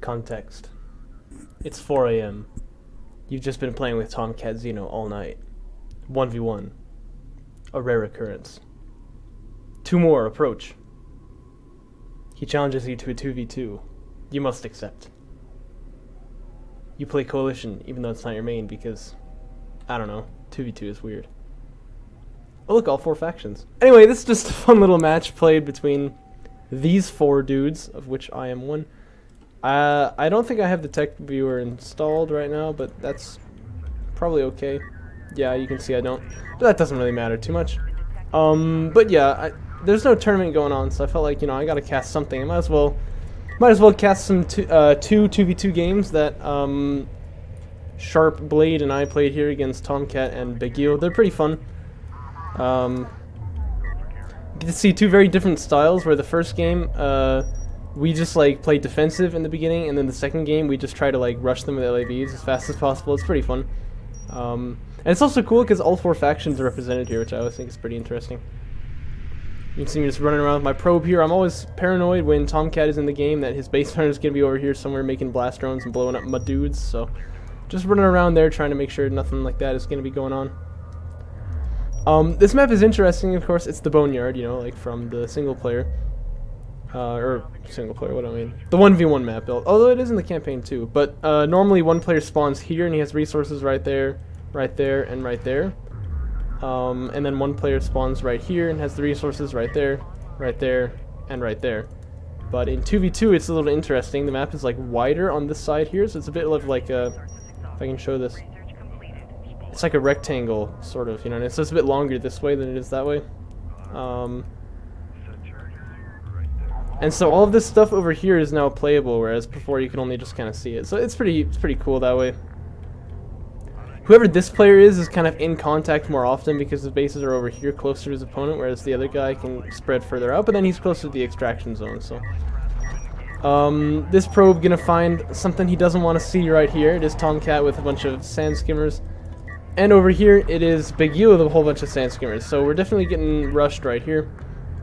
Context. It's 4 a.m. You've just been playing with Tomcat Xeno all night. 1v1. A rare occurrence. Two more approach. He challenges you to a 2v2. You must accept. You play Coalition even though it's not your main because, I don't know, 2v2 is weird. Oh look, all 4 factions. Anyway, this is just a fun little match played between these 4 dudes, of which I am one. I don't think I have the tech viewer installed right now, but that's probably okay. Yeah, you can see I don't, but that doesn't really matter too much. But yeah, there's no tournament going on, so I felt like, you know, I gotta cast something. I might as well cast some 2v2 games that Sharp-Blade and I played here against Tomcat and Begil. They're pretty fun. You get to see 2 very different styles, where the first game, we just like played defensive in the beginning, and then the second game we just try to like rush them with LAVs as fast as possible. It's pretty fun. And it's also cool because all 4 factions are represented here, which I always think is pretty interesting. You can see me just running around with my probe here. I'm always paranoid when Tomcat is in the game that his base runner is going to be over here somewhere making blast drones and blowing up my dudes, so just running around there trying to make sure nothing like that is going to be going on. This map is interesting, of course. It's the Boneyard, you know, like from the single player. Or single player, what do I mean? The 1v1 map build, although it is in the campaign too. But normally one player spawns here and he has resources right there, and right there. And then one player spawns right here and has the resources right there, and right there. But in 2v2 it's a little interesting. The map is like wider on this side here, so it's a bit of like a, if I can show this, it's like a rectangle, sort of, you know, and so it's a bit longer this way than it is that way. And so all of this stuff over here is now playable, whereas before you could only just kind of see it. So it's pretty cool that way. Whoever this player is kind of in contact more often because his bases are over here closer to his opponent, whereas the other guy can spread further out, but then he's closer to the extraction zone. So this probe gonna find something he doesn't want to see right here. It is Tomcat with a bunch of sand skimmers. And over here it is Begil with a whole bunch of sand skimmers. So we're definitely getting rushed right here.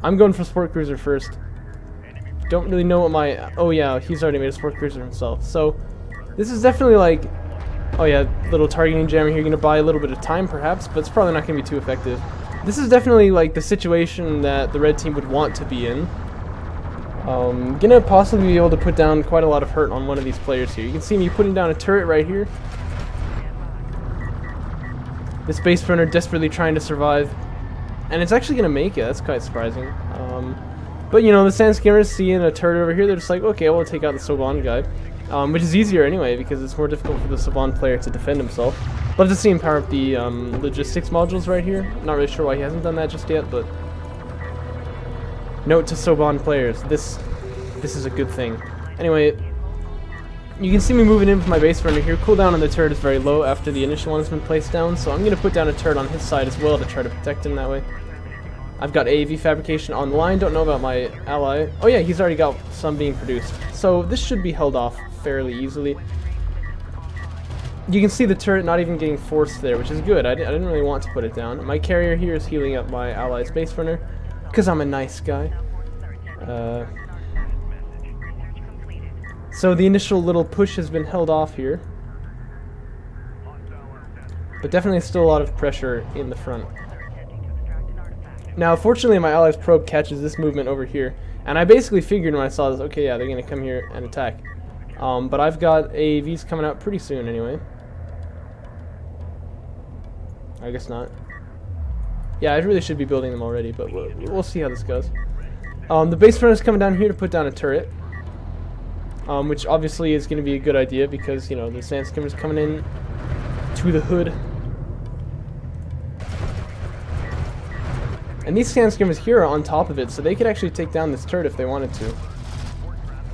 I'm going for Sport Cruiser first. Don't really know what my... Oh yeah, he's already made a Sport Cruiser himself. So this is definitely like... Oh yeah, little targeting jammer here, gonna buy a little bit of time perhaps, but it's probably not gonna be too effective. This is definitely like the situation that the red team would want to be in. Gonna possibly be able to put down quite a lot of hurt on one of these players here. You can see me putting down a turret right here. This base runner desperately trying to survive, and it's actually gonna make it. That's quite surprising. But you know, the sand skimmers seeing a turret over here, they're just like, okay, we'll take out the Soban guy. Which is easier anyway, because it's more difficult for the Soban player to defend himself. Love to see him power up the logistics modules right here. Not really sure why he hasn't done that just yet, but... Note to Soban players, this is a good thing. Anyway, you can see me moving in with my base runner here. Cooldown on the turret is very low after the initial one has been placed down, so I'm going to put down a turret on his side as well to try to protect him that way. I've got AAV fabrication on the line, don't know about my ally. Oh yeah, he's already got some being produced. So this should be held off fairly easily. You can see the turret not even getting forced there, which is good. I didn't really want to put it down. My carrier here is healing up my ally's base runner, because I'm a nice guy. So the initial little push has been held off here. But definitely still a lot of pressure in the front. Now, fortunately, my ally's probe catches this movement over here, and I basically figured when I saw this, okay, yeah, they're going to come here and attack. But I've got AAVs coming out pretty soon anyway. I guess not. Yeah, I really should be building them already, but we'll see how this goes. The base runner is coming down here to put down a turret, which obviously is going to be a good idea because, you know, the sand skimmer's coming in to the hood. And these sand skimmers here are on top of it, so they could actually take down this turret if they wanted to.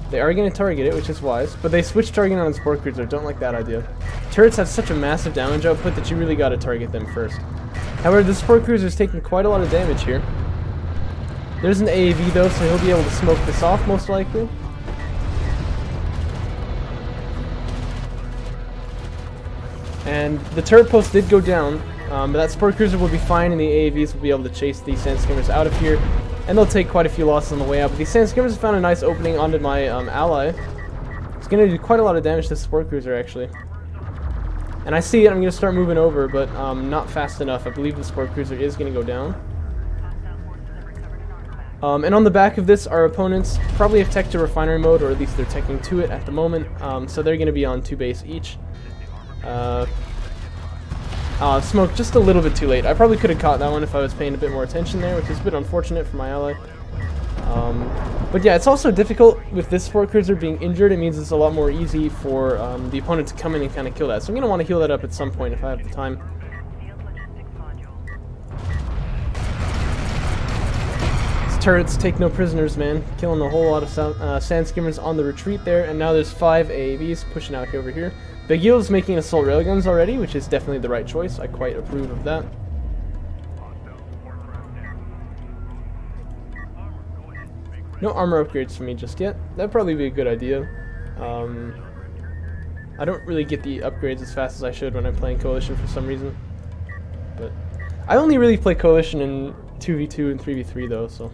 They are going to target it, which is wise, but they switched targeting on the Sport Cruiser. Don't like that idea. Turrets have such a massive damage output that you really got to target them first. However, the Sport Cruiser is taking quite a lot of damage here. There's an AAV though, so he'll be able to smoke this off most likely. And the turret post did go down. But that Sport Cruiser will be fine, and the AAVs will be able to chase these sand skimmers out of here, and they'll take quite a few losses on the way out. But these sand skimmers found a nice opening onto my ally, It's going to do quite a lot of damage to the support cruiser, actually. And I see it, I'm going to start moving over, but not fast enough. I believe the support cruiser is going to go down. And on the back of this, our opponents probably have tech to refinery mode, or at least they're teching to it at the moment. So they're going to be on 2 base each. Smoke just a little bit too late. I probably could have caught that one if I was paying a bit more attention there, which is a bit unfortunate for my ally. But yeah, it's also difficult with this support cruiser being injured. It means it's a lot more easy for the opponent to come in and kind of kill that. So I'm going to want to heal that up at some point if I have the time. These turrets take no prisoners, man. Killing a whole lot of sand skimmers on the retreat there. And now there's 5 AAVs pushing out over here. Begil's making assault railguns already, which is definitely the right choice. I quite approve of that. No armor upgrades for me just yet. That'd probably be a good idea. I don't really get the upgrades as fast as I should when I'm playing Coalition for some reason. But I only really play Coalition in 2v2 and 3v3 though, so.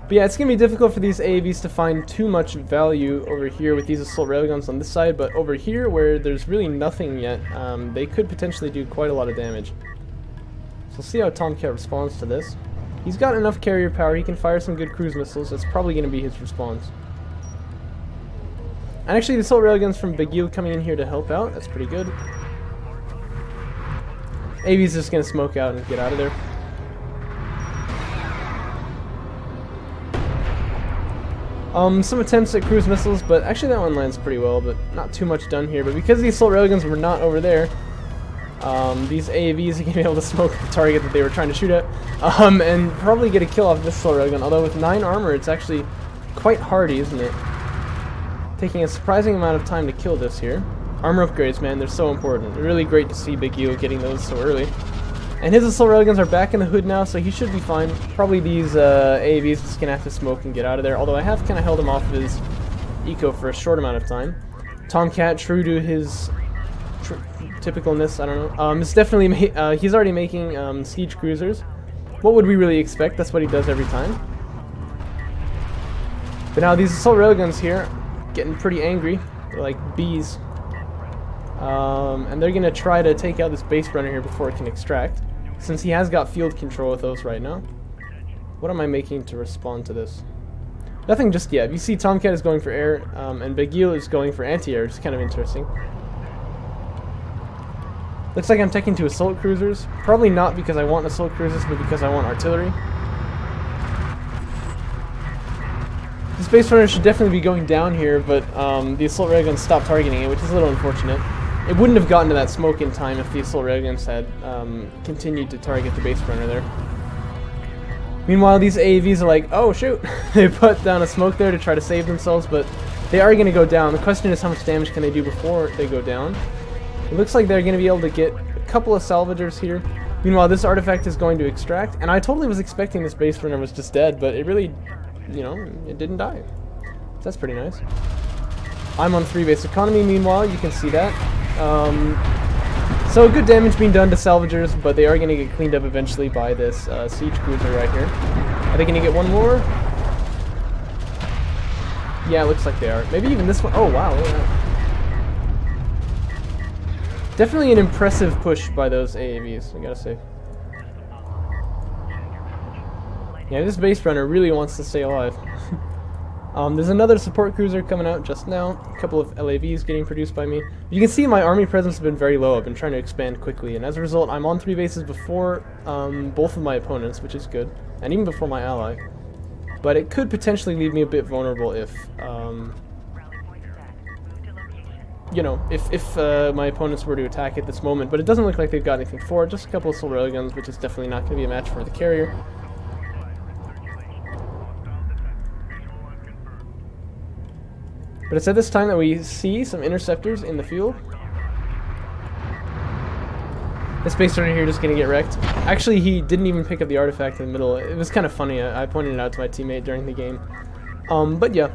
But yeah, it's going to be difficult for these AAVs to find too much value over here with these assault railguns on this side, but over here where there's really nothing yet, they could potentially do quite a lot of damage. So we'll see how Tomcat responds to this. He's got enough carrier power, he can fire some good cruise missiles, that's probably going to be his response. And actually the assault railguns from Begil coming in here to help out, that's pretty good. AV's just going to smoke out and get out of there. Some attempts at cruise missiles, but actually that one lands pretty well, but not too much done here. But because these assault railguns were not over there, these AAVs are going to be able to smoke the target that they were trying to shoot at, and probably get a kill off this assault railgun. Although with 9 armor, it's actually quite hardy, isn't it? Taking a surprising amount of time to kill this here. Armor upgrades, man, they're so important. Really great to see Begil getting those so early. And his assault railguns are back in the hood now, so he should be fine. Probably these AAVs just going to have to smoke and get out of there, although I have kind of held him off of his eco for a short amount of time. Tomcat, true to his typicalness, I don't know, is definitely, he's already making siege cruisers. What would we really expect? That's what he does every time. But now these assault railguns here, getting pretty angry. They're like bees. And they're going to try to take out this base runner here before it can extract, since he has got field control with those right now. What am I making to respond to this? Nothing just yet. You see Tomcat is going for air, and Begil is going for anti-air, which is kind of interesting. Looks like I'm taking to assault cruisers. Probably not because I want assault cruisers, but because I want artillery. This base runner should definitely be going down here, but the assault railguns stopped targeting it, which is a little unfortunate. It wouldn't have gotten to that smoke in time if the assault railguns had continued to target the base runner there. Meanwhile, these AAVs are like, oh shoot! They put down a smoke there to try to save themselves, but they are going to go down. The question is how much damage can they do before they go down. It looks like they're going to be able to get a couple of salvagers here. Meanwhile, this artifact is going to extract, and I totally was expecting this base runner was just dead, but it really, you know, it didn't die. So that's pretty nice. I'm on 3 base economy, meanwhile, you can see that. So good damage being done to salvagers, but they are going to get cleaned up eventually by this siege cruiser right here. Are they going to get one more? Yeah, it looks like they are. Maybe even this one. Oh, wow. Look at that. Definitely an impressive push by those AAVs, I gotta say. Yeah, this base runner really wants to stay alive. There's another support cruiser coming out just now. A couple of LAVs getting produced by me. You can see my army presence has been very low. I've been trying to expand quickly, and as a result, I'm on 3 bases before both of my opponents, which is good, and even before my ally. But it could potentially leave me a bit vulnerable if, you know, if my opponents were to attack at this moment. But it doesn't look like they've got anything for it. Just a couple of solar railguns, which is definitely not going to be a match for the carrier. But it's at this time that we see some interceptors in the field. This base runner here just going to get wrecked. Actually, he didn't even pick up the artifact in the middle. It was kind of funny. I pointed it out to my teammate during the game. But yeah.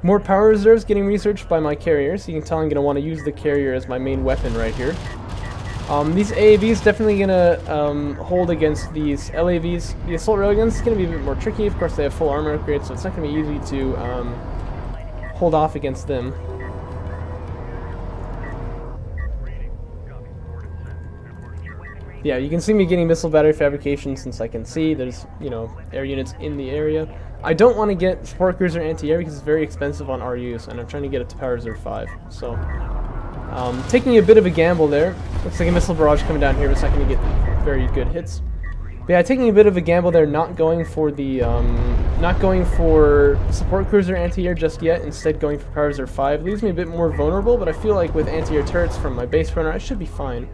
More power reserves getting researched by my carrier. So you can tell I'm going to want to use the carrier as my main weapon right here. These AAVs definitely gonna hold against these LAVs. The assault railguns is gonna be a bit more tricky. Of course, they have full armor upgrade, so it's not gonna be easy to hold off against them. Yeah, you can see me getting missile battery fabrication since I can see there's, you know, air units in the area. I don't want to get support cruiser anti-air because it's very expensive on RUs, and I'm trying to get it to power reserve 5. So, taking a bit of a gamble there. Looks like a missile barrage coming down here, but it's not going to get very good hits. But yeah, taking a bit of a gamble there, not going for the, not going for support cruiser anti-air just yet, instead going for power reserve 5. Leaves me a bit more vulnerable, but I feel like with anti-air turrets from my base runner, I should be fine.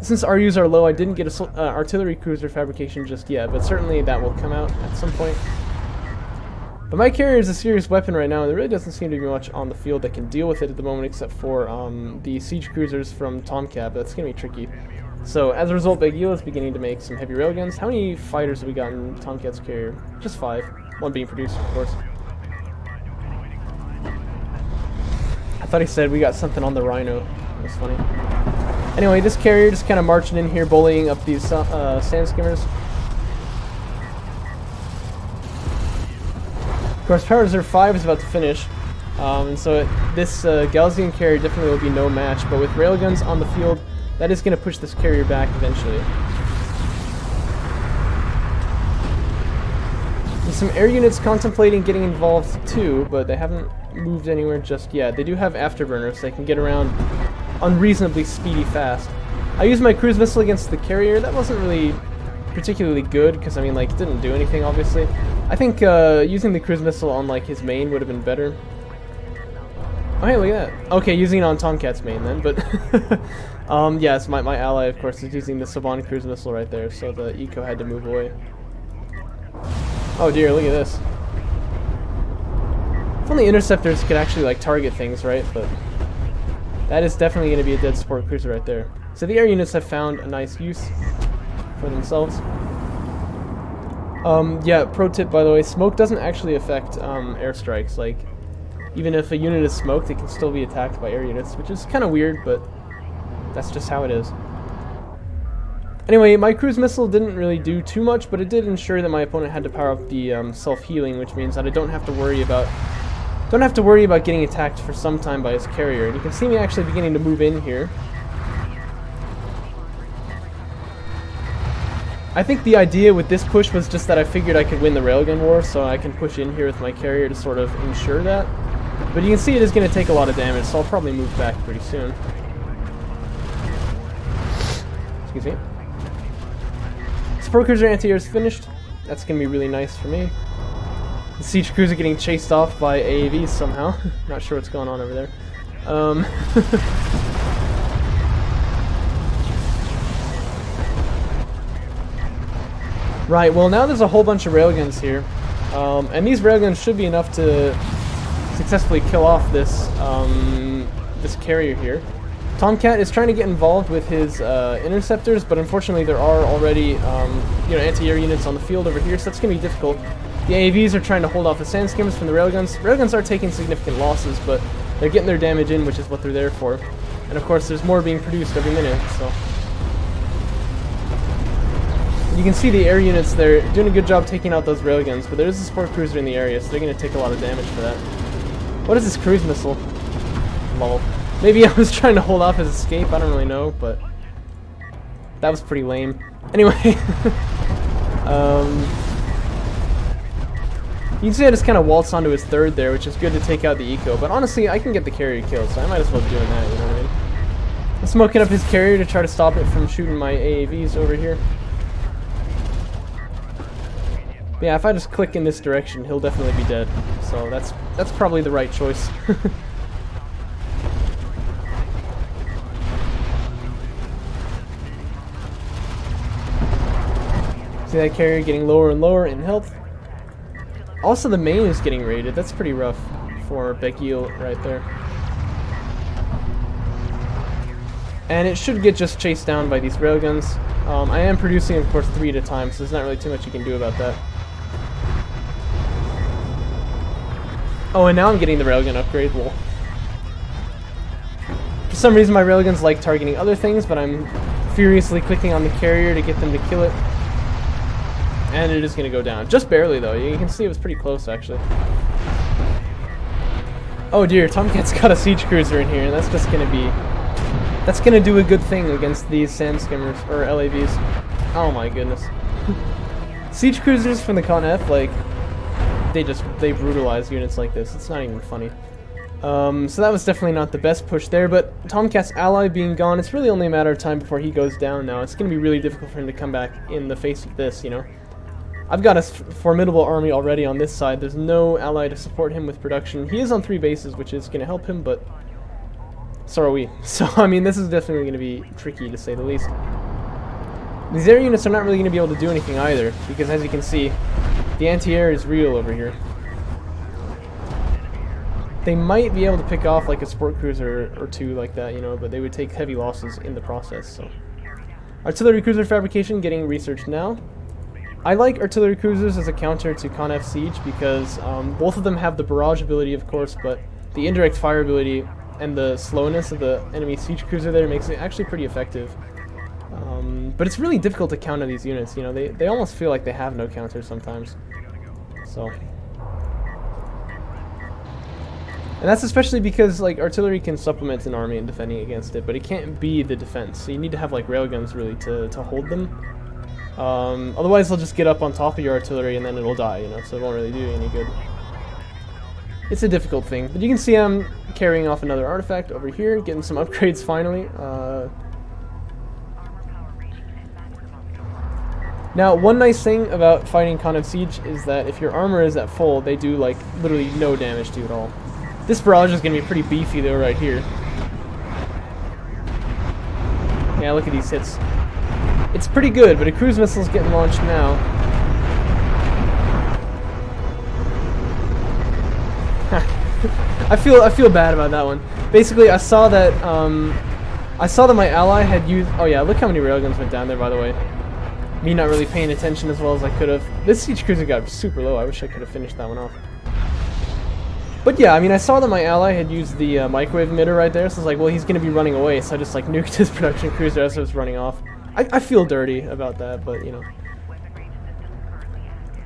Since RUs are low, I didn't get a artillery cruiser fabrication just yet, but certainly that will come out at some point. But my carrier is a serious weapon right now, and there really doesn't seem to be much on the field that can deal with it at the moment, except for the siege cruisers from Tomcat. That's going to be tricky. So as a result, Begil is beginning to make some heavy railguns. How many fighters have we got in Tomcat's carrier? Just 5. One being produced, of course. I thought he said we got something on the Rhino. That's funny. Anyway, this carrier just kind of marching in here, bullying up these sand skimmers. Of course, power reserve 5 is about to finish, and so this Gaussian carrier definitely will be no match. But with railguns on the field, that is going to push this carrier back eventually. There's some air units contemplating getting involved too, but they haven't moved anywhere just yet. They do have afterburners, so they can get around unreasonably speedy fast. I used my cruise missile against the carrier. That wasn't really particularly good because, I mean, like, it didn't do anything, obviously. I think using the cruise missile on, like, his main would have been better. Oh, hey, look at that. Okay, using it on Tomcat's main then, but yes, my ally, of course, is using the Saban cruise missile right there, so the eco had to move away. Oh dear, look at this. If only interceptors could actually, like, target things, right? But that is definitely going to be a dead support cruiser right there. So the air units have found a nice use for themselves. Yeah, pro tip, by the way, smoke doesn't actually affect airstrikes. Like, even if a unit is smoked, it can still be attacked by air units, which is kind of weird, but that's just how it is. Anyway, my cruise missile didn't really do too much, but it did ensure that my opponent had to power up the self-healing, which means that I don't have to worry about getting attacked for some time by his carrier. And you can see me actually beginning to move in here. I think the idea with this push was just that I figured I could win the railgun war, so I can push in here with my carrier to sort of ensure that. But you can see it is going to take a lot of damage, so I'll probably move back pretty soon. Excuse me. Support cruiser anti-air is finished. That's going to be really nice for me. The siege cruiser getting chased off by AAVs somehow. Not sure what's going on over there. Right, well now there's a whole bunch of railguns here. And these railguns should be enough to successfully kill off this this carrier here. Tomcat is trying to get involved with his interceptors, but unfortunately there are already anti-air units on the field over here, so that's going to be difficult. The AAVs are trying to hold off the sand skimmers from the railguns. Railguns are taking significant losses, but they're getting their damage in, which is what they're there for. And of course there's more being produced every minute, so. You can see the air units, they're doing a good job taking out those railguns, but there is a support cruiser in the area, so they're going to take a lot of damage for that. What is this cruise missile? Lol. Maybe I was trying to hold off his escape, I don't really know, but that was pretty lame. Anyway, you can see I just kind of waltzed onto his third there, which is good to take out the eco, but honestly, I can get the carrier killed, so I might as well be doing that, you know what I mean? I'm smoking up his carrier to try to stop it from shooting my AAVs over here. But yeah, if I just click in this direction, he'll definitely be dead, so that's probably the right choice. See that carrier getting lower and lower in health. Also, the main is getting raided. That's pretty rough for Begil right there. And it should get just chased down by these railguns. I am producing, of course, 3 at a time, so there's not really too much you can do about that. Oh, and now I'm getting the railgun upgrade. Well, for For some reason my railguns like targeting other things, but I'm furiously clicking on the carrier to get them to kill it. And it is going to go down. Just barely though, you can see it was pretty close actually. Oh dear, Tomcat's got a siege cruiser in here, and that's just gonna be... That's gonna do a good thing against these sand skimmers, or LAVs. Oh my goodness. Siege cruisers from the Con F, like, they brutalize units like this. It's not even funny. So that was definitely not the best push there, but Tomcat's ally being gone, it's really only a matter of time before he goes down now. It's gonna be really difficult for him to come back in the face of this, you know? I've got a formidable army already on this side. There's no ally to support him with production. He is on 3 bases, which is going to help him, but so are we. So, I mean, this is definitely going to be tricky, to say the least. These air units are not really going to be able to do anything either, because as you can see, the anti-air is real over here. They might be able to pick off like a sport cruiser or 2 like that, you know, but they would take heavy losses in the process, so. Artillery cruiser fabrication getting researched now. I like artillery cruisers as a counter to Con F Siege because both of them have the barrage ability, of course, but the indirect fire ability and the slowness of the enemy siege cruiser there makes it actually pretty effective. But it's really difficult to counter these units, you know, they almost feel like they have no counter sometimes. So. And that's especially because, like, artillery can supplement an army in defending against it, but it can't be the defense, so you need to have, like, railguns really to hold them. Otherwise they'll just get up on top of your artillery and then it'll die, you know, so it won't really do you any good. It's a difficult thing, but you can see I'm carrying off another artifact over here, getting some upgrades finally. Now, one nice thing about fighting Con F Siege is that if your armor is at full, they do, like, literally no damage to you at all. This barrage is going to be pretty beefy though right here. Yeah, look at these hits. It's pretty good, but a cruise missile's getting launched now. I feel bad about that one. Basically, I saw that my ally had used. Oh yeah, look how many railguns went down there. By the way, me not really paying attention as well as I could have. This siege cruiser got super low. I wish I could have finished that one off. But yeah, I mean, I saw that my ally had used the microwave emitter right there, so I was like, well, he's going to be running away, so I just like nuked his production cruiser as it was running off. I feel dirty about that, but you know.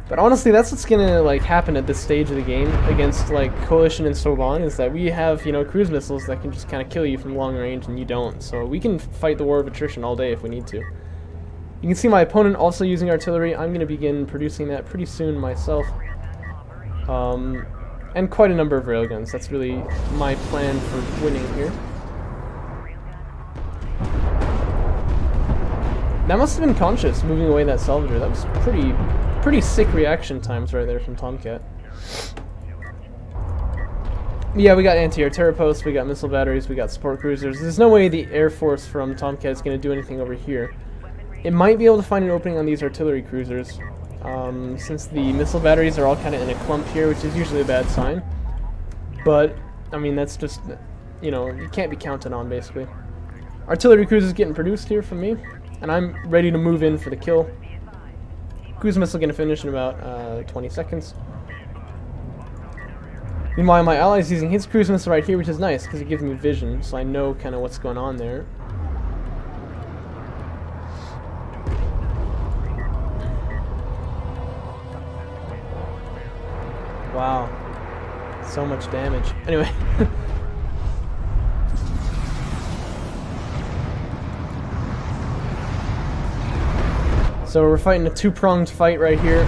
But honestly, that's what's gonna like happen at this stage of the game against like Coalition and so on, is that we have, you know, cruise missiles that can just kind of kill you from long range and you don't. So we can fight the war of attrition all day if we need to. You can see my opponent also using artillery. I'm gonna begin producing that pretty soon myself. And quite a number of railguns. That's really my plan for winning here. That must have been conscious, moving away that salvager. That was pretty sick reaction times right there from Tomcat. Yeah, we got anti-air terror posts, we got missile batteries, we got support cruisers. There's no way the Air Force from Tomcat is going to do anything over here. It might be able to find an opening on these artillery cruisers, since the missile batteries are all kind of in a clump here, which is usually a bad sign. But, I mean, that's just, you know, you can't be counted on, basically. Artillery cruisers getting produced here from me. And I'm ready to move in for the kill. Cruise missile going to finish in about 20 seconds. Meanwhile, my ally is using his cruise missile right here, which is nice because it gives me vision, so I know kind of what's going on there. Wow, so much damage. Anyway. So we're fighting a 2-pronged fight right here.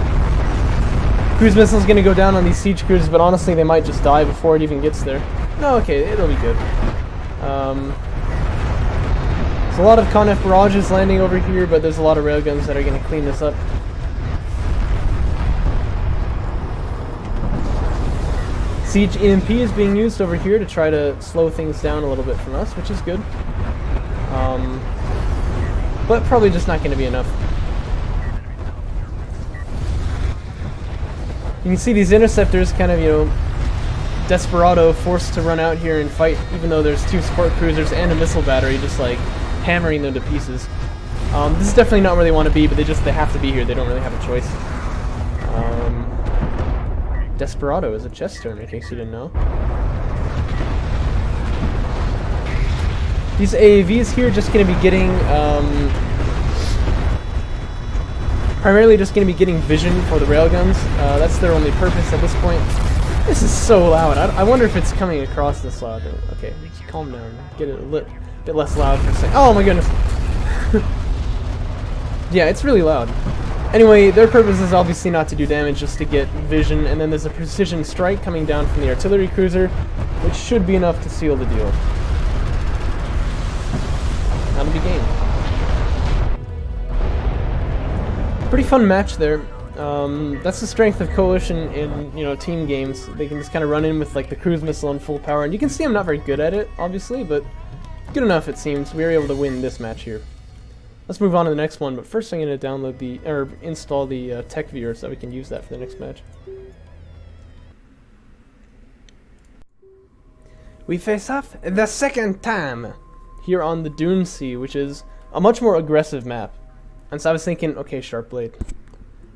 Cruise missile's gonna go down on these siege cruisers, but honestly they might just die before it even gets there. No, okay, it'll be good. There's a lot of Con F barrages landing over here, but there's a lot of railguns that are gonna clean this up. Siege EMP is being used over here to try to slow things down a little bit from us, which is good. But probably just not gonna be enough. You can see these interceptors kind of, you know, desperado, forced to run out here and fight, even though there's 2 support cruisers and a missile battery just like hammering them to pieces. This is definitely not where they want to be, but they have to be here. They don't really have a choice. Desperado is a chess term, in case you didn't know. These AAVs here just going to be getting, primarily just going to be getting vision for the railguns. That's their only purpose at this point. This is so loud. I wonder if it's coming across this loud. Okay, just calm down. Get it a bit less loud for a second. Oh my goodness. Yeah, it's really loud. Anyway, their purpose is obviously not to do damage, just to get vision, and then there's a precision strike coming down from the artillery cruiser, which should be enough to seal the deal. That'll be game. Pretty fun match there. That's the strength of Coalition in, you know, team games. They can just kind of run in with like the cruise missile on full power, and you can see I'm not very good at it, obviously, but good enough it seems. We were able to win this match here. Let's move on to the next one, but first I'm going to download install the tech viewer so we can use that for the next match. We face off the second time here on the Dune Sea, which is a much more aggressive map. And so I was thinking, okay, Sharp-Blade,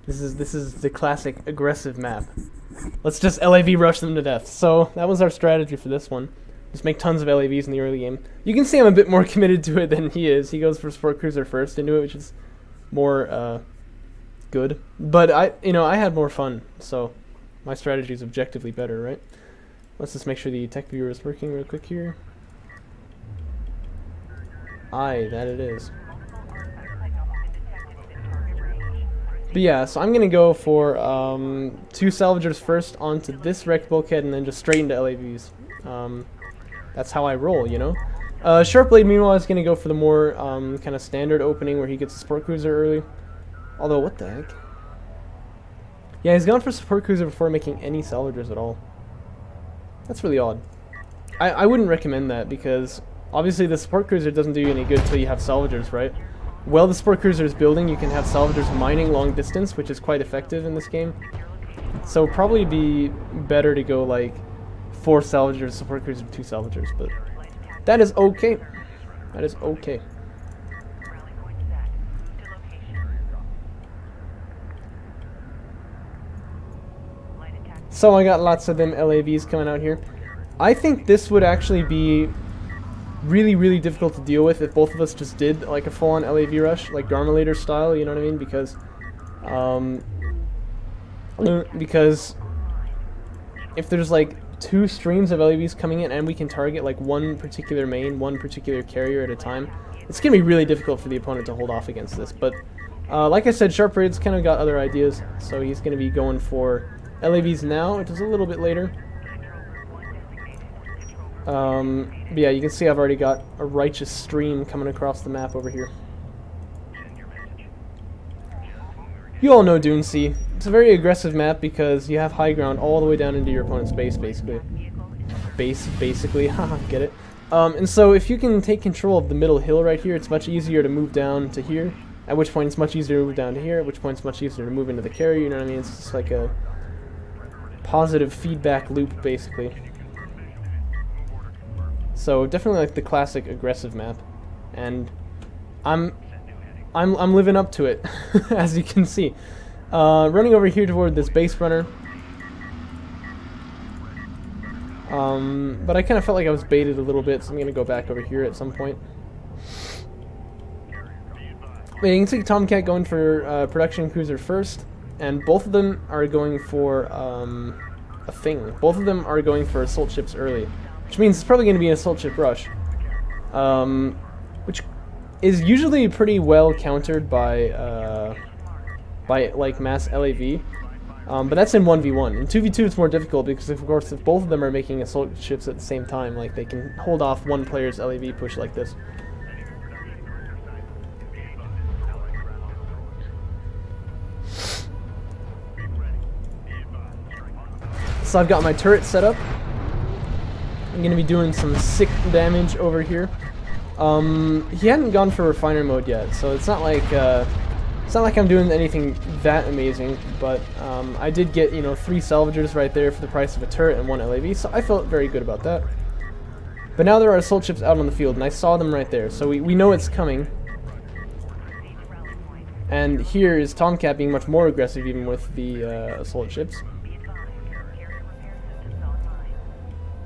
this is the classic aggressive map. Let's just LAV rush them to death. So that was our strategy for this one. Just make tons of LAVs in the early game. You can see I'm a bit more committed to it than he is. He goes for Sport Cruiser first into it, which is more good. But I had more fun, so my strategy is objectively better, right? Let's just make sure the tech viewer is working real quick here. Aye, that it is. But yeah, so I'm gonna go for 2 salvagers first onto this wrecked bulkhead and then just straight into LAVs. That's how I roll, you know? Sharp-Blade, meanwhile, is going to go for the more kind of standard opening where he gets a support cruiser early. Although, what the heck? Yeah, he's gone for support cruiser before making any salvagers at all. That's really odd. I wouldn't recommend that because obviously the support cruiser doesn't do you any good until you have salvagers, right? While the support cruiser is building, you can have salvagers mining long distance, which is quite effective in this game. So probably be better to go like 4 salvagers, support cruiser, 2 salvagers, but that is okay. That is okay. So I got lots of them LAVs coming out here. I think this would actually be really, really difficult to deal with if both of us just did like a full-on LAV rush, like Garmulator style, you know what I mean? Because if there's like 2 streams of LAVs coming in and we can target like one particular main, one particular carrier at a time, it's going to be really difficult for the opponent to hold off against this. But like I said, Sharp-Blade's kind of got other ideas, so he's going to be going for LAVs now, which is a little bit later. But yeah, you can see I've already got a righteous stream coming across the map over here. You all know Dune Sea. It's a very aggressive map because you have high ground all the way down into your opponent's base, basically. Basically, haha, get it? And so if you can take control of the middle hill right here, it's much easier to move down to here, at which point it's much easier to move down to here, at which point it's much easier to move into the carrier, you know what I mean? It's just like a positive feedback loop, basically. So definitely like the classic aggressive map, and I'm living up to it, as you can see. Running over here toward this base runner. But I kind of felt like I was baited a little bit, so I'm going to go back over here at some point. But you can see Tomcat going for production cruiser first, and both of them are going for a thing. Both of them are going for assault ships early, which means it's probably going to be an assault ship rush, which is usually pretty well countered by like mass LAV, but that's in 1v1. In 2v2 it's more difficult because of course if both of them are making assault ships at the same time, like they can hold off one player's LAV push like this. So I've got my turret set up. I'm going to be doing some sick damage over here. He hadn't gone for refiner mode yet, so it's not like I'm doing anything that amazing, but I did get, you know, 3 salvagers right there for the price of a turret and 1 LAV, so I felt very good about that. But now there are assault ships out on the field, and I saw them right there, so we know it's coming. And here is Tomcat being much more aggressive even with the assault ships.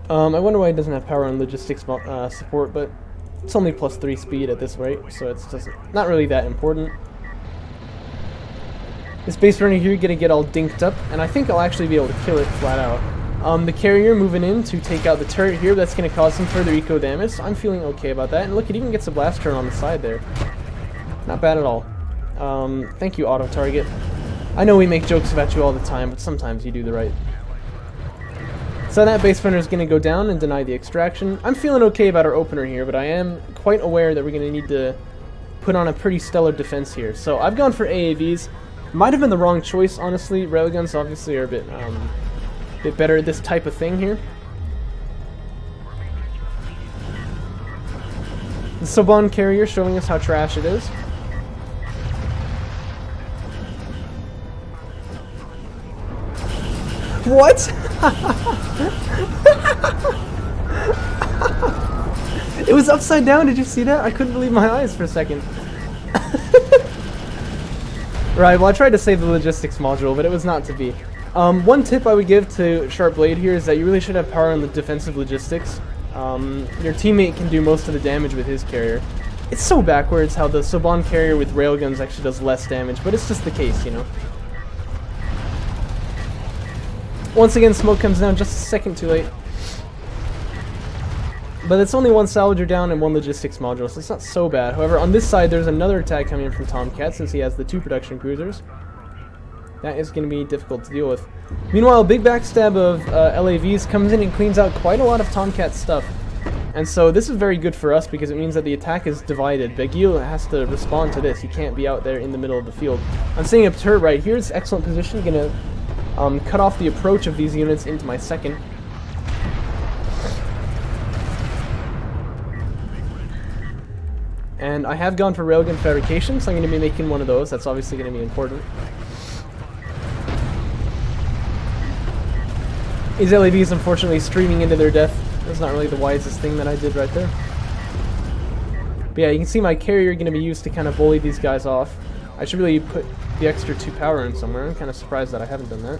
I wonder why he doesn't have power on logistics support, but It's only +3 speed at this rate, so it's just not really that important. This base runner here gonna get all dinked up, and I think I'll actually be able to kill it flat out. The carrier moving in to take out the turret here, that's gonna cause some further eco damage, so I'm feeling okay about that. And look, it even gets a blast turn on the side there. Not bad at all. Thank you, auto target. I know we make jokes about you all the time, but sometimes you do the right. So that base runner is going to go down and deny the extraction. I'm feeling okay about our opener here, but I am quite aware that we're going to need to put on a pretty stellar defense here. So I've gone for AAVs. Might have been the wrong choice, honestly. Railguns obviously are a bit better at this type of thing here. The Soban carrier showing us how trash it is. What? It was upside down, did you see that? I couldn't believe my eyes for a second. Right, well I tried to save the logistics module, but it was not to be. One tip I would give to Sharp-Blade here is that you really should have power on the defensive logistics. Your teammate can do most of the damage with his carrier. It's so backwards how the Soban carrier with railguns actually does less damage, but it's just the case, you know. Once again, smoke comes down just a second too late. But it's only one salvager down and one logistics module, so it's not so bad. However, on this side, there's another attack coming in from Tomcat, since he has the 2 production cruisers. That is going to be difficult to deal with. Meanwhile, big backstab of LAVs comes in and cleans out quite a lot of Tomcat stuff. And so this is very good for us, because it means that the attack is divided. Begil has to respond to this. He can't be out there in the middle of the field. I'm setting up turret right here. It's excellent position. Going to cut off the approach of these units into my second. And I have gone for railgun fabrication, so I'm going to be making one of those. That's obviously going to be important. These LAVs unfortunately streaming into their death. That's not really the wisest thing that I did right there. But yeah, you can see my carrier going to be used to kind of bully these guys off. I should really put the extra 2 power in somewhere. I'm kind of surprised that I haven't done that.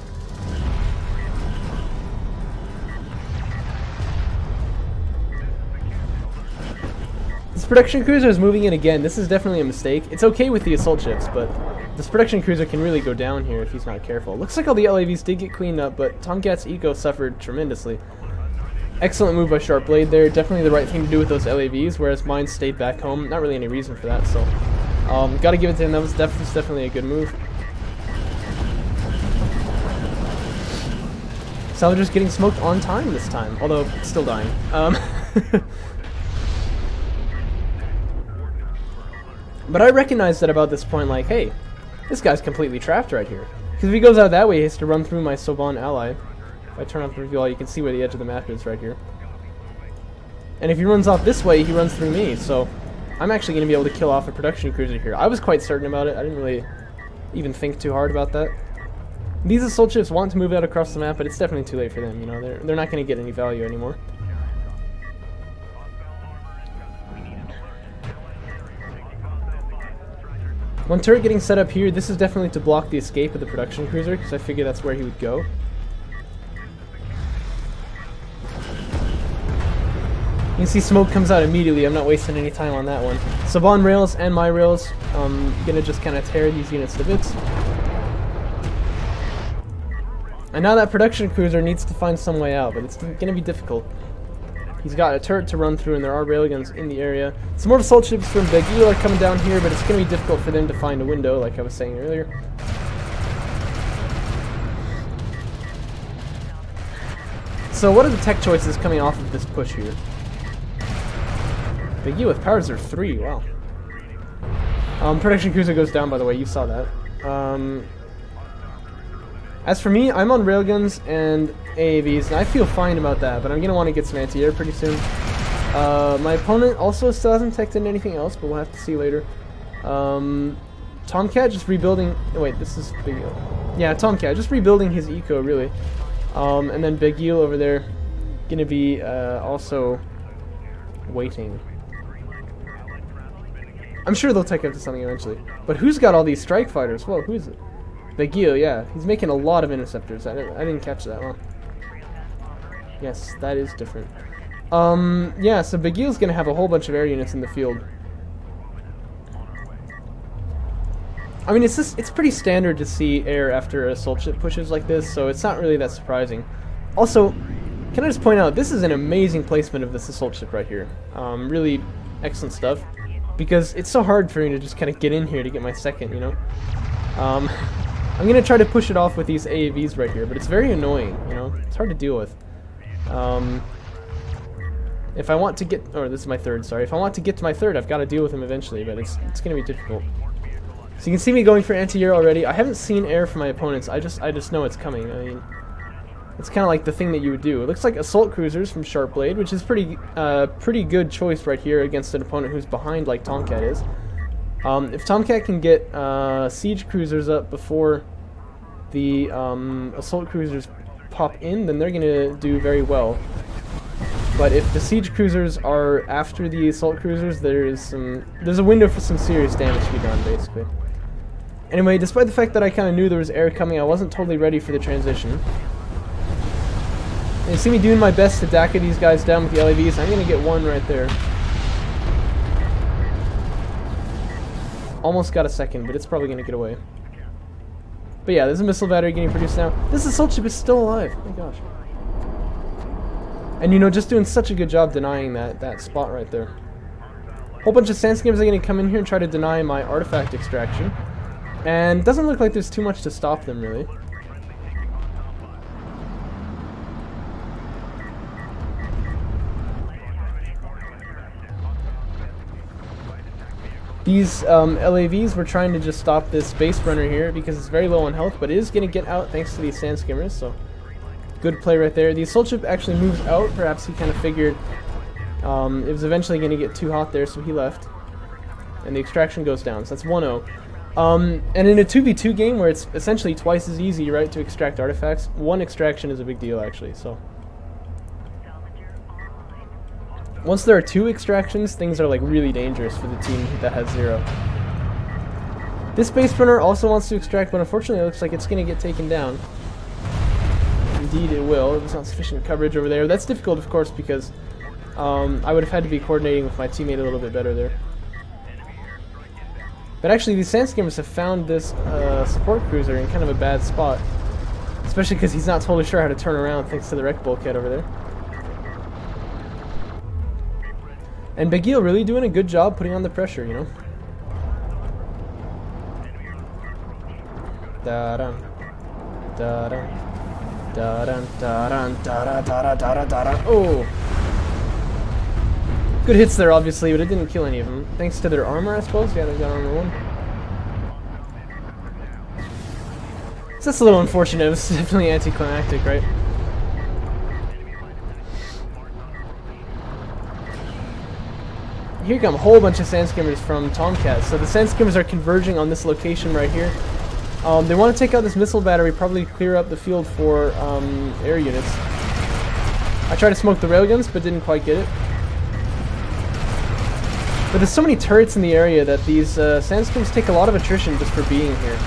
This production cruiser is moving in again. This is definitely a mistake. It's okay with the assault ships, but this production cruiser can really go down here if he's not careful. Looks like all the LAVs did get cleaned up, but Tomcat's eco suffered tremendously. Excellent move by Sharp-Blade there. Definitely the right thing to do with those LAVs, whereas mine stayed back home. Not really any reason for that, so gotta give it to him. That was definitely a good move. Salvager's getting smoked on time this time, although still dying. But I recognize that about this point, like, hey, this guy's completely trapped right here. Because if he goes out that way, he has to run through my Soban ally. If I turn off the reveal, you can see where the edge of the map is right here. And if he runs off this way, he runs through me, so I'm actually going to be able to kill off a production cruiser here. I was quite certain about it. I didn't really even think too hard about that. These assault ships want to move out across the map, but it's definitely too late for them. You know, they're not going to get any value anymore. One turret getting set up here. This is definitely to block the escape of the production cruiser, because I figure that's where he would go. You can see smoke comes out immediately. I'm not wasting any time on that one. Soban rails and my rails, gonna just kind of tear these units to bits. And now that production cruiser needs to find some way out, but it's gonna be difficult. He's got a turret to run through, and there are railguns in the area. Some more assault ships from Begil are coming down here, but it's going to be difficult for them to find a window, like I was saying earlier. So what are the tech choices coming off of this push here? Begil with power reserve 3, wow. Production cruiser goes down, by the way, you saw that. As for me, I'm on railguns and AAVs, and I feel fine about that, but I'm going to want to get some anti-air pretty soon. My opponent also still hasn't teched in anything else, but we'll have to see later. Tomcat just rebuilding... Oh, wait, this is Begil. Yeah, Tomcat, just rebuilding his eco, really. And then Begil over there, going to be also waiting. I'm sure they'll tech up to something eventually. But who's got all these strike fighters? Whoa, who is it? Begil, yeah. He's making a lot of interceptors. I didn't catch that one. Yes, that is different. Yeah, so Begil's gonna have a whole bunch of air units in the field. I mean, it's pretty standard to see air after a assault ship pushes like this, so it's not really that surprising. Also, can I just point out, this is an amazing placement of this assault ship right here. Really excellent stuff, because it's so hard for me to just kind of get in here to get my second, you know? I'm going to try to push it off with these AAVs right here, but it's very annoying, you know? It's hard to deal with. If I want to get... Or this is my third, sorry. If I want to get to my third, I've got to deal with him eventually, but it's going to be difficult. So you can see me going for anti-air already. I haven't seen air from my opponents. I just know it's coming. I mean, it's kind of like the thing that you would do. It looks like assault cruisers from Sharp-Blade, which is pretty good choice right here against an opponent who's behind like Tomcat is. If Tomcat can get siege cruisers up before the assault cruisers pop in, then they're going to do very well. But if the siege cruisers are after the assault cruisers, there's a window for some serious damage to be done, basically. Anyway, despite the fact that I kind of knew there was air coming, I wasn't totally ready for the transition. And you see me doing my best to DACA these guys down with the LAVs. I'm going to get one right there. Almost got a second, but it's probably going to get away. But yeah, there's a missile battery getting produced now. This assault ship is still alive. Oh my gosh. And you know, just doing such a good job denying that spot right there. A whole bunch of sandskimmers are going to come in here and try to deny my artifact extraction. And it doesn't look like there's too much to stop them, really. These LAVs were trying to just stop this base runner here because it's very low on health, but it is going to get out thanks to these sand skimmers, so good play right there. The assault ship actually moves out. Perhaps he kind of figured it was eventually going to get too hot there, so he left. And the extraction goes down, so that's 1-0. And in a 2v2 game where it's essentially twice as easy, right, to extract artifacts, one extraction is a big deal, actually, so. Once there are two extractions, things are like really dangerous for the team that has 0. This base runner also wants to extract, but unfortunately it looks like it's going to get taken down. Indeed it will. There's not sufficient coverage over there. That's difficult, of course, because I would have had to be coordinating with my teammate a little bit better there. But actually, these sand skimmers have found this support cruiser in kind of a bad spot. Especially because he's not totally sure how to turn around thanks to the wreck bulkhead over there. And Begil really doing a good job putting on the pressure, you know. Da-dum, da-dum, da-dum, da-dum, da-da, da-da, da-da, da-da. Oh! Good hits there, obviously, but it didn't kill any of them. Thanks to their armor, I suppose. Yeah, they've got armor 1. So that's a little unfortunate. It was definitely anticlimactic, right? Here come a whole bunch of sand skimmers from Tomcat. So the sand skimmers are converging on this location right here. They want to take out this missile battery, probably clear up the field for air units. I tried to smoke the railguns, but didn't quite get it. But there's so many turrets in the area that these sand skimmers take a lot of attrition just for being here.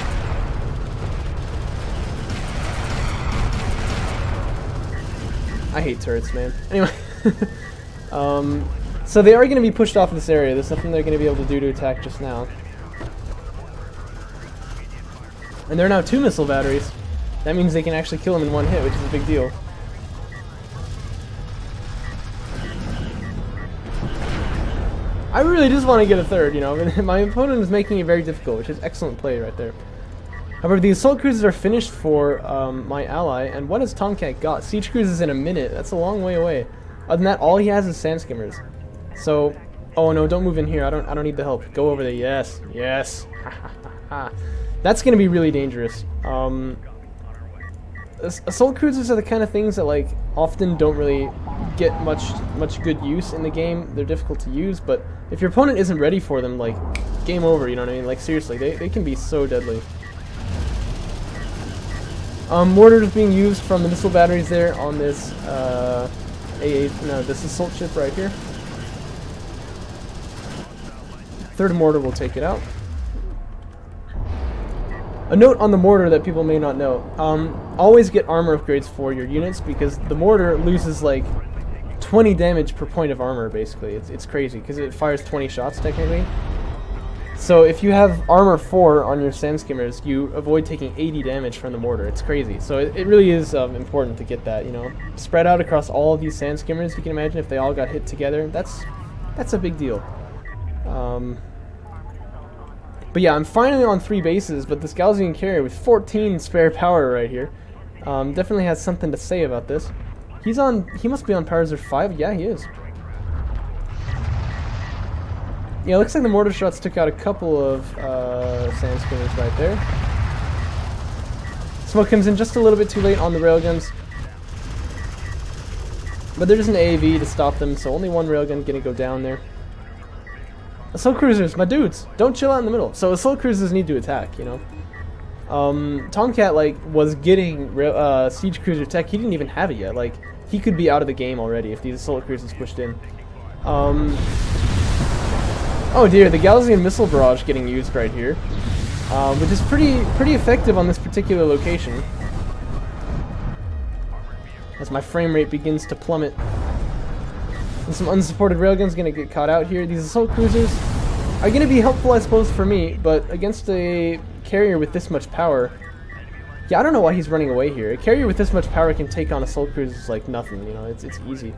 I hate turrets, man. Anyway. So they are going to be pushed off this area. There's nothing they're going to be able to do to attack just now. And there are now 2 missile batteries. That means they can actually kill them in one hit, which is a big deal. I really just want to get a third, you know. My opponent is making it very difficult, which is excellent play right there. However, the assault cruisers are finished for my ally, and what has Tomcat got? Siege cruisers in a minute. That's a long way away. Other than that, all he has is sand skimmers. So, oh no, don't move in here. I don't need the help. Go over there. Yes, yes. That's gonna be really dangerous. Assault cruisers are the kind of things that like often don't really get much good use in the game. They're difficult to use, but if your opponent isn't ready for them, like game over. You know what I mean? Like seriously, they can be so deadly. Mortars being used from the missile batteries there on this this assault ship right here. Third mortar will take it out. A note on the mortar that people may not know. Always get armor upgrades for your units because the mortar loses like 20 damage per point of armor, basically. It's crazy, because it fires 20 shots, technically. So if you have armor 4 on your sand skimmers, you avoid taking 80 damage from the mortar. It's crazy. So it really is important to get that, you know. Spread out across all of these sand skimmers, you can imagine if they all got hit together. That's a big deal. But yeah, I'm finally on 3 bases, but this Gaussian carrier with 14 spare power right here definitely has something to say about this. He must be on power reserve 5. Yeah, he is. Yeah, it looks like the mortar shots took out a couple of sand skimmers right there. Smoke comes in just a little bit too late on the railguns. But there's an AAV to stop them, so only one railgun gonna go down there. Assault cruisers, my dudes, don't chill out in the middle. So assault cruisers need to attack, you know. Tomcat, like, was getting siege cruiser tech. He didn't even have it yet. Like, he could be out of the game already if these assault cruisers pushed in. Oh dear, the Gaussian missile barrage getting used right here, which is pretty effective on this particular location. As my frame rate begins to plummet. And some unsupported railguns gonna get caught out here. These assault cruisers are gonna be helpful, I suppose, for me, but against a carrier with this much power, yeah, I don't know why he's running away here. A carrier with this much power can take on assault cruisers like nothing, you know, it's easy.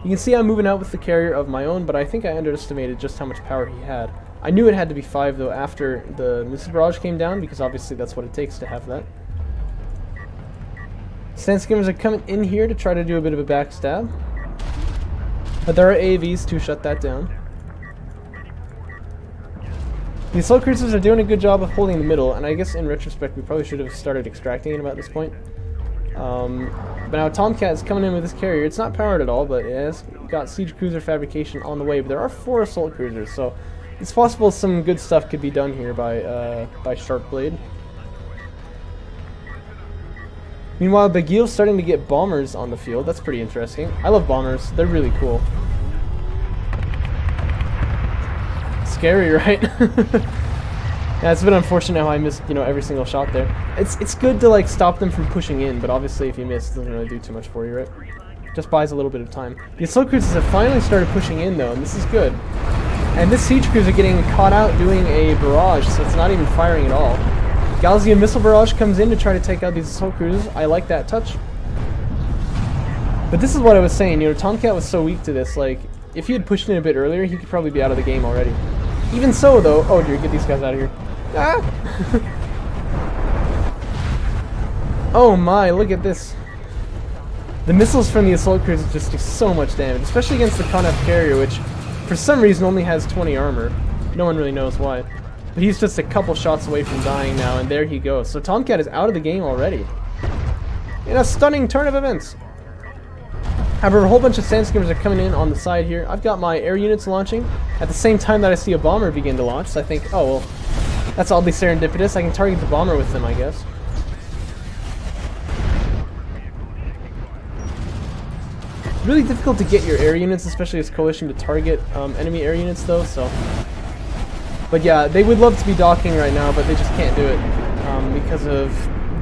You can see I'm moving out with the carrier of my own, but I think I underestimated just how much power he had. I knew it had to be 5 though after the missile barrage came down, because obviously that's what it takes to have that. Sand skimmers are coming in here to try to do a bit of a backstab, but there are AAVs to shut that down. The assault cruisers are doing a good job of holding the middle, and I guess in retrospect we probably should have started extracting it about this point. But now Tomcat is coming in with this carrier. It's not powered at all, but it has got siege cruiser fabrication on the way. But there are 4 assault cruisers, so it's possible some good stuff could be done here by Sharp-Blade. Meanwhile, Begil's starting to get bombers on the field. That's pretty interesting. I love bombers. They're really cool. Scary, right? Yeah, it's a bit unfortunate how I missed, you know, every single shot there. It's good to, like, stop them from pushing in, but obviously if you miss, it doesn't really do too much for you, right? Just buys a little bit of time. The assault cruisers have finally started pushing in, though, and this is good. And this siege cruiser getting caught out doing a barrage, so it's not even firing at all. Gaussian missile barrage comes in to try to take out these assault cruisers. I like that touch. But this is what I was saying, you know, Tomcat was so weak to this, like, if he had pushed in a bit earlier, he could probably be out of the game already. Even so, though, oh dear, get these guys out of here. Ah! Oh my, look at this. The missiles from the assault cruisers just do so much damage, especially against the Conef carrier, which for some reason only has 20 armor. No one really knows why. But he's just a couple shots away from dying now, and there he goes. So Tomcat is out of the game already. In a stunning turn of events. However, a whole bunch of sand skimmers are coming in on the side here. I've got my air units launching at the same time that I see a bomber begin to launch, so I think, oh well, that's oddly serendipitous. I can target the bomber with them, I guess. Really difficult to get your air units, especially as Coalition, to target enemy air units though, so. But yeah, they would love to be docking right now, but they just can't do it because of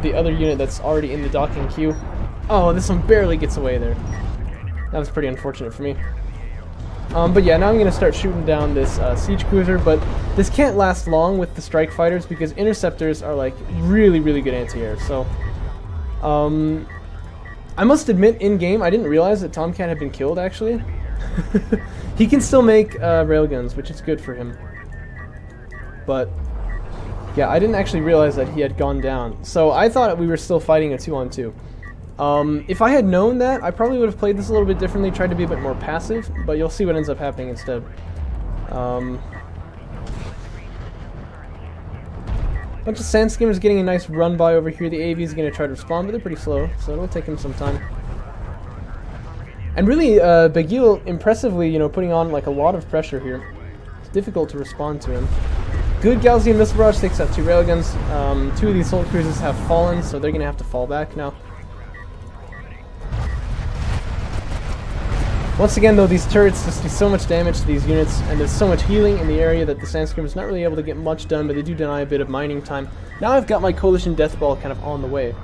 the other unit that's already in the docking queue. Oh, this one barely gets away there. That was pretty unfortunate for me. But yeah, now I'm going to start shooting down this siege cruiser, but this can't last long with the strike fighters because interceptors are like really, really good anti-air. So, I must admit, in-game, I didn't realize that Tomcat had been killed, actually. He can still make railguns, which is good for him. But, yeah, I didn't actually realize that he had gone down. So I thought we were still fighting a 2-on-2. If I had known that, I probably would have played this a little bit differently, tried to be a bit more passive, but you'll see what ends up happening instead. Bunch of sand skimmers getting a nice run by over here. The AV is going to try to respond, but they're pretty slow, so it'll take them some time. And really, Begil impressively, you know, putting on like a lot of pressure here. It's difficult to respond to him. Good Gaussian missile barrage takes out 2 railguns. 2 of these assault cruisers have fallen, so they're going to have to fall back now. Once again, though, these turrets just do so much damage to these units, and there's so much healing in the area that the sand skimmer's not really able to get much done, but they do deny a bit of mining time. Now I've got my Coalition Death Ball kind of on the way.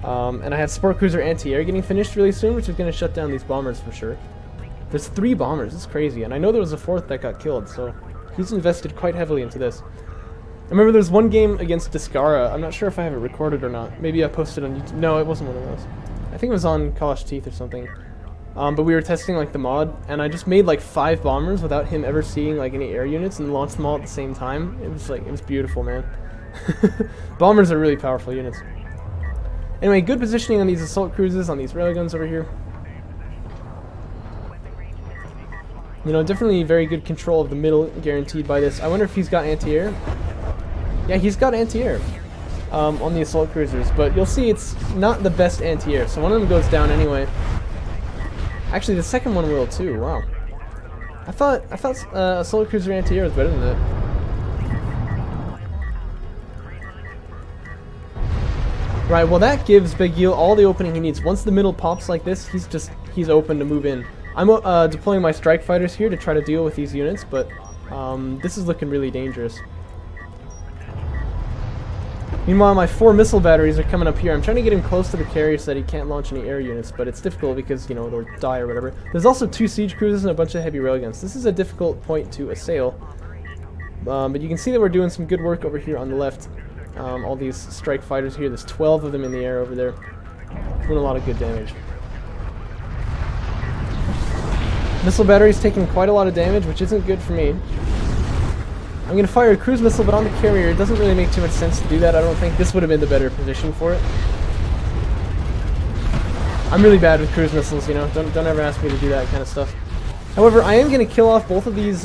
And I have Sport Cruiser Anti-Air getting finished really soon, which is going to shut down these bombers for sure. There's 3 bombers, it's crazy, and I know there was a 4th that got killed, so he's invested quite heavily into this. I remember there's one game against Discara, I'm not sure if I have it recorded or not. Maybe I posted on YouTube. No, it wasn't one of those. I think it was on Kalash Teeth or something. But we were testing like the mod, and I just made like 5 bombers without him ever seeing like any air units and launched them all at the same time. It was beautiful, man. Bombers are really powerful units. Anyway, good positioning on these assault cruisers, on these railguns over here. You know, definitely very good control of the middle guaranteed by this. I wonder if he's got anti-air. Yeah, he's got anti-air on the assault cruisers, but you'll see it's not the best anti-air. So one of them goes down anyway. Actually, the second one will too. Wow. I thought assault cruiser anti-air was better than that. Right, well that gives Begil all the opening he needs. Once the middle pops like this, he's open to move in. I'm deploying my strike fighters here to try to deal with these units, but this is looking really dangerous. Meanwhile, my 4 missile batteries are coming up here. I'm trying to get him close to the carrier so that he can't launch any air units, but it's difficult because, you know, they'll die or whatever. There's also 2 siege cruisers and a bunch of heavy railguns. This is a difficult point to assail. But you can see that we're doing some good work over here on the left. All these strike fighters here, there's 12 of them in the air over there. Doing a lot of good damage. Missile battery's taking quite a lot of damage, which isn't good for me. I'm going to fire a cruise missile, but on the carrier, it doesn't really make too much sense to do that, I don't think. This would have been the better position for it. I'm really bad with cruise missiles, you know. Don't ever ask me to do that kind of stuff. However, I am going to kill off both of these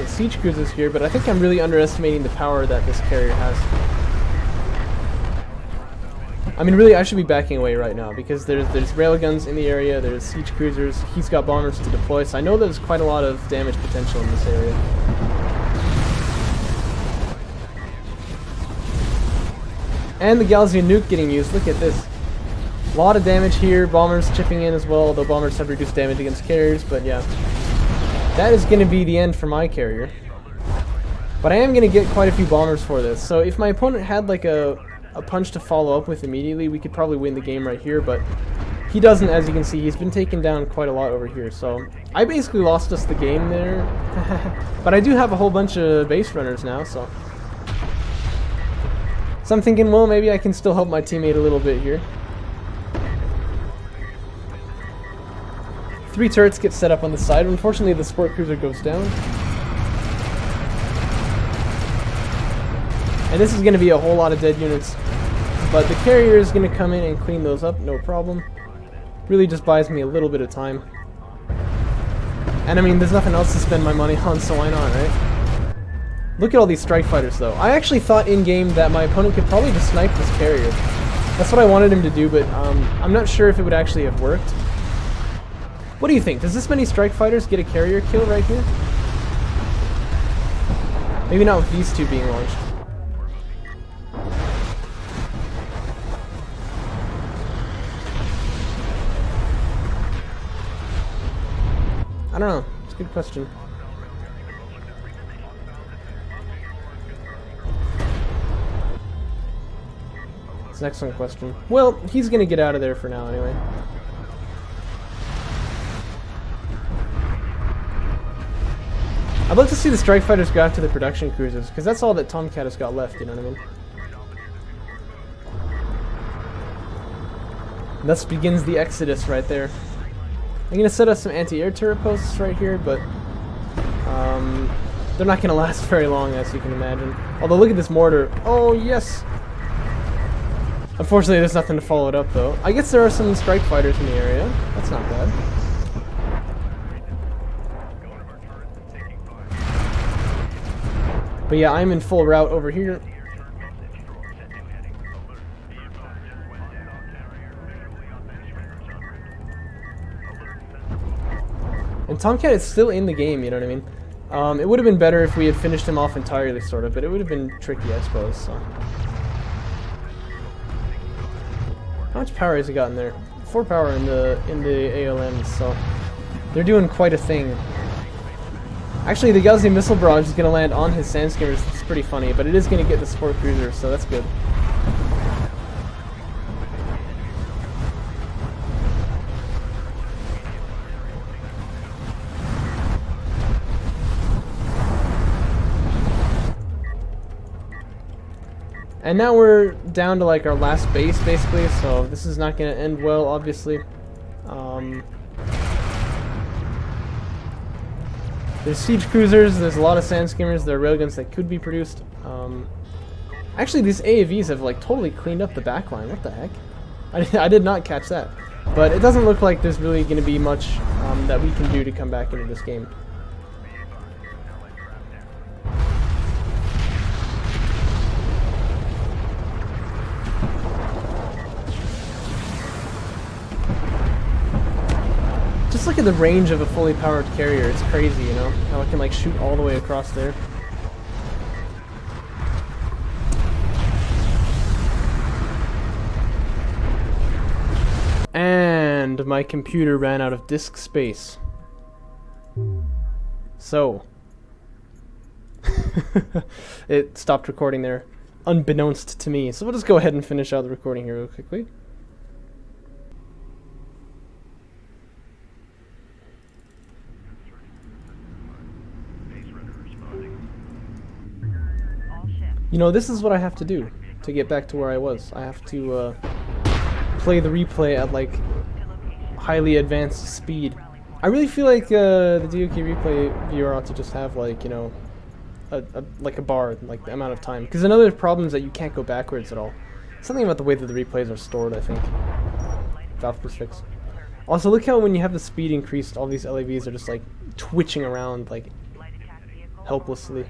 siege cruisers here, but I think I'm really underestimating the power that this carrier has. I mean, really, I should be backing away right now, because there's railguns in the area, there's siege cruisers, he's got bombers to deploy, so I know there's quite a lot of damage potential in this area. And the Gaussian nuke getting used, look at this. A lot of damage here, bombers chipping in as well, although bombers have reduced damage against carriers, but yeah. That is going to be the end for my carrier. But I am going to get quite a few bombers for this, so if my opponent had like a punch to follow up with immediately, we could probably win the game right here, but he doesn't, as you can see. He's been taken down quite a lot over here, so I basically lost us the game there. But I do have a whole bunch of base runners now, so I'm thinking, well, maybe I can still help my teammate a little bit here. 3 turrets get set up on the side. Unfortunately, the sport cruiser goes down. And this is going to be a whole lot of dead units. But the carrier is going to come in and clean those up, no problem. Really just buys me a little bit of time. And I mean, there's nothing else to spend my money on, so why not, right? Look at all these strike fighters, though. I actually thought in-game that my opponent could probably just snipe this carrier. That's what I wanted him to do, but I'm not sure if it would actually have worked. What do you think? Does this many strike fighters get a carrier kill right here? Maybe not with these 2 being launched. I don't know. It's a good question. It's an excellent question. Well, he's going to get out of there for now anyway. I'd love to see the strike fighters go after the production cruisers, because that's all that Tomcat has got left, you know what I mean? And thus begins the exodus right there. I'm going to set up some anti-air turret posts right here, but they're not going to last very long, as you can imagine. Although, look at this mortar. Oh, yes! Unfortunately, there's nothing to follow it up, though. I guess there are some strike fighters in the area. That's not bad. But yeah, I'm in full route over here. And Tomcat is still in the game, you know what I mean? It would have been better if we had finished him off entirely, sort of, but it would have been tricky, I suppose, so. How much power has he got in there? 4 power in the ALMs, so they're doing quite a thing. Actually, the Gaussian missile barrage is going to land on his sand skimmers. It's pretty funny, but it is going to get the sport cruiser, so that's good. And now we're down to like our last base basically, so this is not going to end well, obviously. There's siege cruisers, there's a lot of sand skimmers, there are railguns that could be produced. Actually, these AAVs have like totally cleaned up the backline. What the heck? I did not catch that. But it doesn't look like there's really going to be much that we can do to come back into this game. Just look at the range of a fully powered carrier. It's crazy, you know, how it can like shoot all the way across there. And my computer ran out of disk space. So it stopped recording there, unbeknownst to me. So we'll just go ahead and finish out the recording here real quickly. You know, this is what I have to do to get back to where I was. I have to play the replay at like highly advanced speed. I really feel like the DOK replay viewer ought to just have like, you know, like a bar, like the amount of time. Because another problem is that you can't go backwards at all. Something about the way that the replays are stored, I think. Valve fix. Also, look how when you have the speed increased, all these LAVs are just like twitching around like helplessly.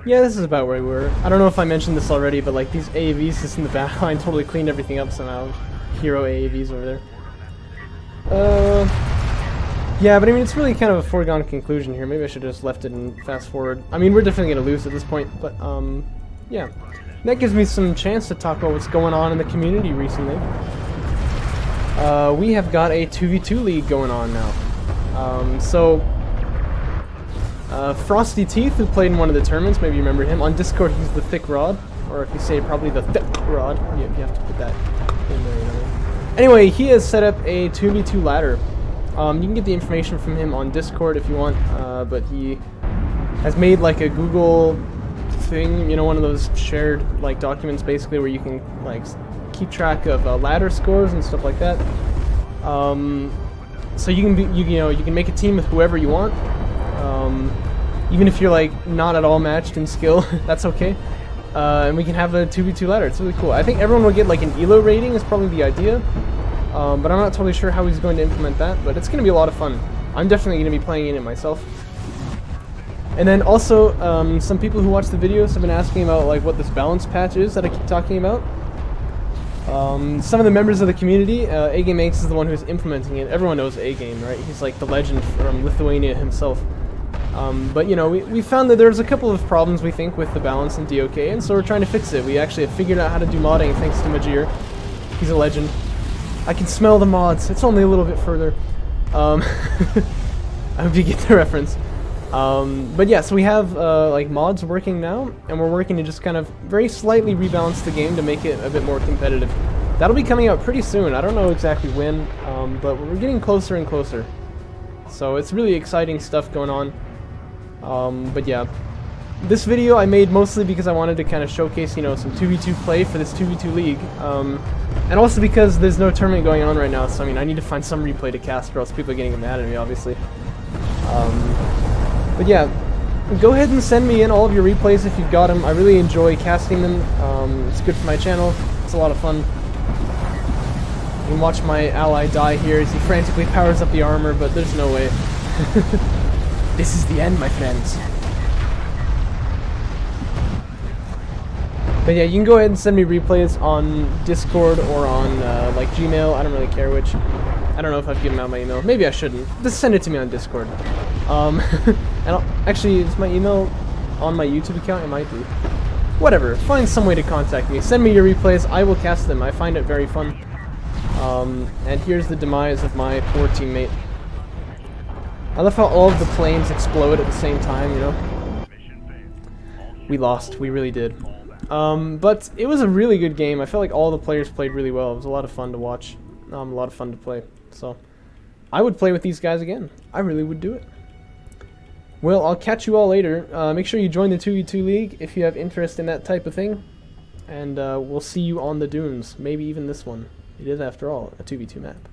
Yeah, this is about where we were. I don't know if I mentioned this already, but like these AAVs just in the backline totally cleaned everything up somehow. Hero AAVs over there. Yeah, but I mean, it's really kind of a foregone conclusion here. Maybe I should have just left it and fast forward. I mean, we're definitely going to lose at this point, but yeah. And that gives me some chance to talk about what's going on in the community recently. We have got a 2v2 league going on now. Frosty Teeth, who played in one of the tournaments, maybe you remember him. On Discord, he's the Thick Rod, or if you say probably the Thick Rod, you have to put that in there, you know. Anyway, he has set up a 2v2 ladder. You can get the information from him on Discord if you want, but he has made like a Google thing, you know, one of those shared like documents basically where you can like keep track of ladder scores and stuff like that. So you can you can make a team with whoever you want. Even if you're like not at all matched in skill, that's okay. And we can have a 2v2 ladder. It's really cool. I think everyone will get like an ELO rating is probably the idea. But I'm not totally sure how he's going to implement that, but it's going to be a lot of fun. I'm definitely going to be playing in it myself. And then also, some people who watch the videos have been asking about like what this balance patch is that I keep talking about. Some of the members of the community, A-Game8 is the one who's implementing it. Everyone knows A-Game, right? He's like the legend from Lithuania himself. But you know, we found that there's a couple of problems we think with the balance in DOK, and so we're trying to fix it. We actually have figured out how to do modding thanks to Majir. He's a legend. I can smell the mods. It's only a little bit further. I hope you get the reference. But yeah, so we have like mods working now, and we're working to just kind of very slightly rebalance the game to make it a bit more competitive. That'll be coming out pretty soon. I don't know exactly when, but we're getting closer and closer. So it's really exciting stuff going on. But yeah, this video I made mostly because I wanted to kind of showcase, you know, some 2v2 play for this 2v2 league. And also because there's no tournament going on right now, so I mean, I need to find some replay to cast or else people are getting mad at me, obviously. But yeah, go ahead and send me in all of your replays if you've got them. I really enjoy casting them. It's good for my channel. It's a lot of fun. You can watch my ally die here as he frantically powers up the armor, but there's no way. This is the end, my friends. But yeah, you can go ahead and send me replays on Discord or on like Gmail. I don't really care which. I don't know if I've given out my email. Maybe I shouldn't. Just send it to me on Discord. And And actually, is my email on my YouTube account? It might be. Whatever. Find some way to contact me. Send me your replays. I will cast them. I find it very fun. And here's the demise of my poor teammate. I love how all of the planes explode at the same time, you know? We lost. We really did. But it was a really good game. I felt like all the players played really well. It was a lot of fun to watch. A lot of fun to play. So, I would play with these guys again. I really would do it. Well, I'll catch you all later. Make sure you join the 2v2 League if you have interest in that type of thing. And we'll see you on the dunes. Maybe even this one. It is, after all, a 2v2 map.